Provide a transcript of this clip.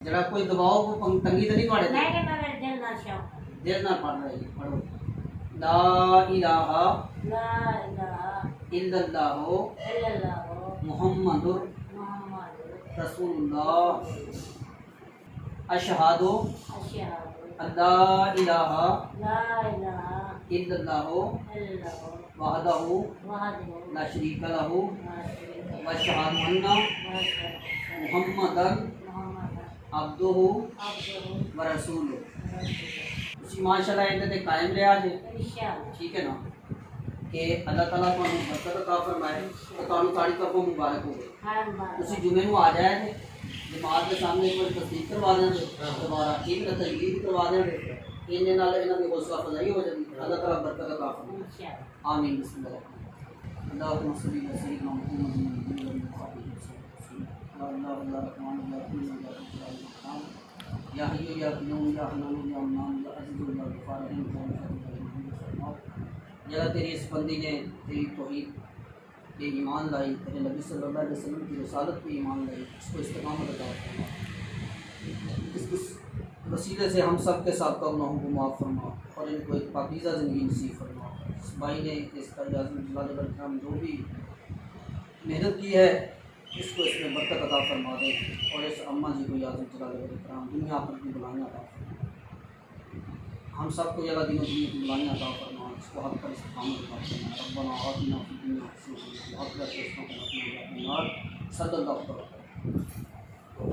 जरा कोई दबाओ को तंगी तो नहीं पड़े नहीं कि मैं दिल ना शौक देर ना पढ़ रही पढ़ो ला इलाहा ला इलाहा इल्लल्लाह इल्लल्लाह मुहम्मदुर मुहम्मद रसूलुल्लाह अशहदु अशहदु अल्ला इलाहा ला इलाहा इल्लल्लाह इल्लल्लाह वहदहु वहदहु ला शरीका लहु ला शरीका व अशहदु अन्ना मुहम्मदन अब्दुहु व रसूलुहु। ਤੁਸੀਂ ਮਾਸ਼ਾਅੱਲਾ ਇਹਦੇ ਤੇ ਕਾਇਮ ਰਿਹਾ ਜੇ इंशाअल्लाह ठीक है ना कि अल्लाह ताला ਤੁਹਾਨੂੰ ਬਰਕਤ ਅਤਾ ਫਰਮਾਏ ਤੇ ਤੁਹਾਨੂੰ ਸਾਡੀ ਤਰਫੋਂ ਮੁਬਾਰਕ ਹੋਵੇ। हां बात ਤੁਸੀਂ ਜੁਮੇ ਨੂੰ ਆ ਜਾਇਆ ਜੇ ਜਮਾਤ ਦੇ ਸਾਹਮਣੇ ਇੱਕ ਵਾਰ ਤਸਦੀਕ ਕਰਵਾ ਦੇਣਗੇ ਦੁਬਾਰਾ ਠੀਕ ਨਾ ਤਜਵੀਜ਼ ਕਰਵਾ ਦੇਣਗੇ ਇਹਦੇ ਨਾਲ ਇਹਨਾਂ ਦੀ ਹੌਸਲਾ ਅਫਜ਼ਾਈ ਹੋ ਜਾਂਦੀ ਅੱਲਾਹ ਤਾਲਾ ਬਰਕਤ ਅਤਾ ਫਰਮਾਏ इंशाअल्लाह आमीन बिस्मिल्लाह अल्लाहुम्मा सल्ली अला सय्यिदिना मुहम्मदिन या हय्यु या क़य्यूम या हन्नान या मन्नान या अज़ीज़ या गफ़ार या तेरी इस बंदी ने तेरी तौहीद पे ईमान लाई, तेरे नबी सल्लल्लाहु अलैहि वसल्लम की रसालत पे ईमान लाई, इसको इस्तिक़ामत अता फरमा। इस वसीले से हम सब के साथ गुनाहों को माफ़ फरमा और इनको एक पाकीज़ा ज़िंदगी नसीब फरमा। इस भाई ने इसका इजाज़त जो भी मेहनत की है इसको इसमें बरकत अता फरमा दे और इस अम्मा जी को याद जलाल दुनिया पर की बुलाने अता फरमा। हम सबको जगह दिनों दुनिया की बुलाने अता फरमा, इसको हक पर इस्तिक़ामत अता फरमा। रब्बना आतिना फ़िद दुनिया हसनतन व फ़िल आखिरति हसनतन व क़िना अज़ाबन्नार। सल्लल्लाहु अलैहि वसल्लम।